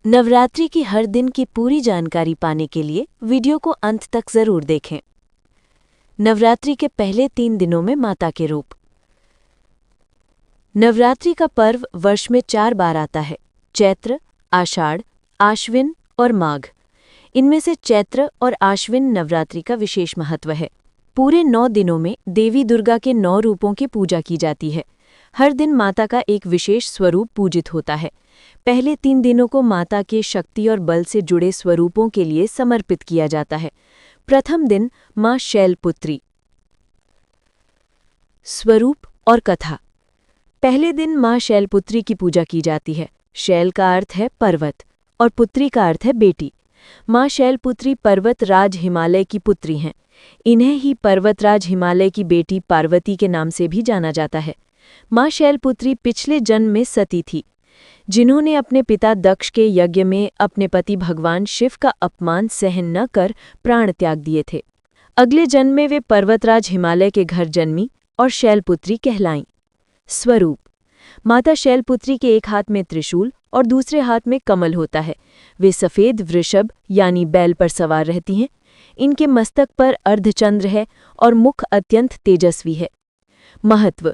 नवरात्रि की हर दिन की पूरी जानकारी पाने के लिए वीडियो को अंत तक जरूर देखें। नवरात्रि के पहले 3 दिनों में माता के रूप। नवरात्रि का पर्व वर्ष में 4 बार आता है: चैत्र, आषाढ़, आश्विन और माघ। इनमें से चैत्र और आश्विन नवरात्रि का विशेष महत्व है। पूरे 9 दिनों में देवी दुर्गा के 9 रूपों की पूजा की जाती है। हर दिन माता का एक विशेष स्वरूप पूजित होता है। पहले 3 दिनों को माता के शक्ति और बल से जुड़े स्वरूपों के लिए समर्पित किया जाता है। प्रथम दिन मां शैलपुत्री। स्वरूप और कथा। पहले दिन मां शैलपुत्री की पूजा की जाती है। शैल का अर्थ है पर्वत और पुत्री का अर्थ है बेटी। मां शैलपुत्री पर्वतराज हिमालय की पुत्री हैं। इन्हें ही पर्वतराज हिमालय की बेटी पार्वती के नाम से भी जाना जाता है। मां शैलपुत्री पिछले जन्म में सती थी, जिन्होंने अपने पिता दक्ष के यज्ञ में अपने पति भगवान शिव का अपमान सहन न कर प्राण त्याग दिए थे। अगले जन्म में वे पर्वतराज हिमालय के घर जन्मी और शैलपुत्री कहलाईं। स्वरूप। माता शैलपुत्री के एक हाथ में त्रिशूल और दूसरे हाथ में कमल होता है। वे सफ़ेद वृषभ यानी बैल पर सवार रहती हैं। इनके मस्तक पर अर्धचंद्र है और मुख अत्यंत तेजस्वी है। महत्व।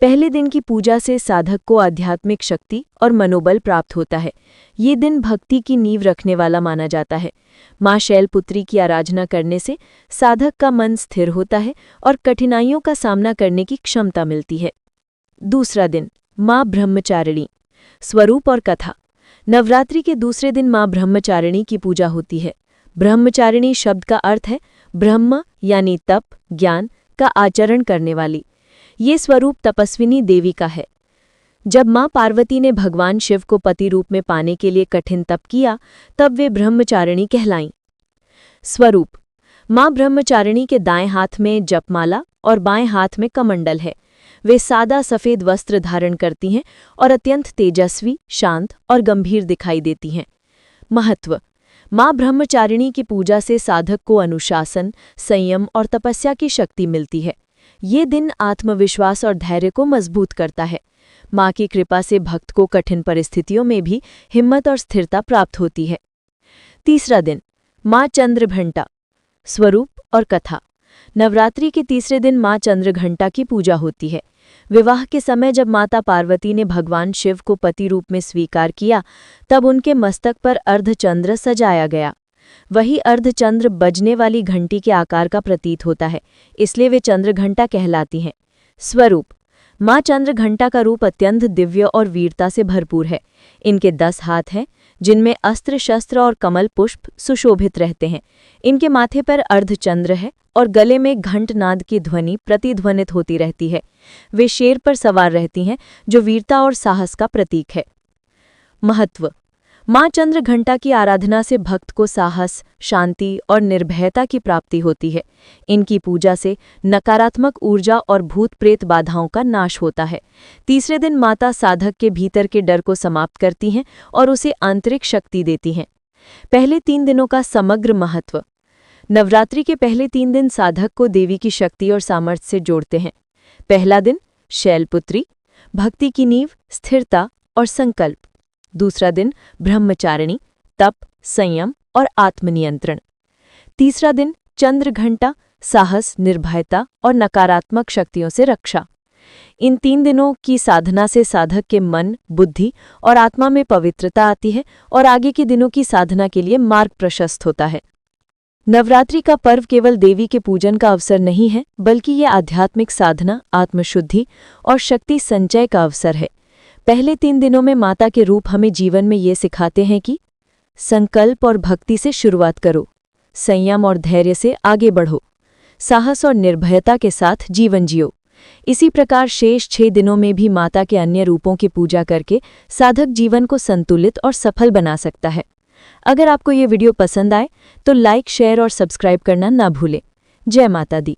पहले दिन की पूजा से साधक को आध्यात्मिक शक्ति और मनोबल प्राप्त होता है। ये दिन भक्ति की नींव रखने वाला माना जाता है। मां शैलपुत्री की आराधना करने से साधक का मन स्थिर होता है और कठिनाइयों का सामना करने की क्षमता मिलती है। दूसरा दिन मां ब्रह्मचारिणी। स्वरूप और कथा। नवरात्रि के दूसरे दिन मां ब्रह्मचारिणी की पूजा होती है। ब्रह्मचारिणी शब्द का अर्थ है ब्रह्म यानी तप, ज्ञान का आचरण करने वाली। ये स्वरूप तपस्विनी देवी का है। जब मां पार्वती ने भगवान शिव को पति रूप में पाने के लिए कठिन तप किया, तब वे ब्रह्मचारिणी कहलाईं। स्वरूप। मां ब्रह्मचारिणी के दाएं हाथ में जपमाला और बाएं हाथ में कमंडल है। वे सादा सफ़ेद वस्त्र धारण करती हैं और अत्यंत तेजस्वी, शांत और गंभीर दिखाई देती हैं। महत्व। मां ब्रह्मचारिणी की पूजा से साधक को अनुशासन, संयम और तपस्या की शक्ति मिलती है। ये दिन आत्मविश्वास और धैर्य को मजबूत करता है। मां की कृपा से भक्त को कठिन परिस्थितियों में भी हिम्मत और स्थिरता प्राप्त होती है। तीसरा दिन मां चंद्रघंटा। स्वरूप और कथा। नवरात्रि के तीसरे दिन मां चंद्रघंटा की पूजा होती है। विवाह के समय जब माता पार्वती ने भगवान शिव को पति रूप में स्वीकार किया, तब उनके मस्तक पर अर्धचंद्र सजाया गया। वही अर्धचंद्र बजने वाली घंटी के आकार का प्रतीत होता है, इसलिए वे चंद्रघंटा कहलाती हैं। स्वरूप। मां चंद्रघंटा का रूप अत्यंत दिव्य और वीरता से भरपूर है। इनके 10 हाथ हैं, जिनमें अस्त्र शस्त्र और कमल पुष्प सुशोभित रहते हैं। इनके माथे पर अर्धचंद्र है और गले में घंटनाद की ध्वनि प्रतिध्वनित होती रहती है। वे शेर पर सवार रहती हैं, जो वीरता और साहस का प्रतीक है। महत्व। मां चंद्रघंटा की आराधना से भक्त को साहस, शांति और निर्भयता की प्राप्ति होती है। इनकी पूजा से नकारात्मक ऊर्जा और भूत प्रेत बाधाओं का नाश होता है। तीसरे दिन माता साधक के भीतर के डर को समाप्त करती हैं और उसे आंतरिक शक्ति देती हैं। पहले 3 दिनों का समग्र महत्व। नवरात्रि के पहले 3 दिन साधक को देवी की शक्ति और सामर्थ्य से जोड़ते हैं। पहला दिन शैलपुत्री, भक्ति की नींव, स्थिरता और संकल्प। दूसरा दिन ब्रह्मचारिणी, तप, संयम और आत्मनियंत्रण। तीसरा दिन चंद्रघंटा, साहस, निर्भयता और नकारात्मक शक्तियों से रक्षा। इन 3 दिनों की साधना से साधक के मन, बुद्धि और आत्मा में पवित्रता आती है और आगे के दिनों की साधना के लिए मार्ग प्रशस्त होता है। नवरात्रि का पर्व केवल देवी के पूजन का अवसर नहीं है, बल्कि ये आध्यात्मिक साधना, आत्मशुद्धि और शक्ति संचय का अवसर है। पहले 3 दिनों में माता के रूप हमें जीवन में ये सिखाते हैं कि संकल्प और भक्ति से शुरुआत करो, संयम और धैर्य से आगे बढ़ो, साहस और निर्भयता के साथ जीवन जियो। इसी प्रकार शेष 6 दिनों में भी माता के अन्य रूपों की पूजा करके साधक जीवन को संतुलित और सफल बना सकता है। अगर आपको ये वीडियो पसंद आए तो लाइक, शेयर और सब्सक्राइब करना ना भूलें। जय माता दी।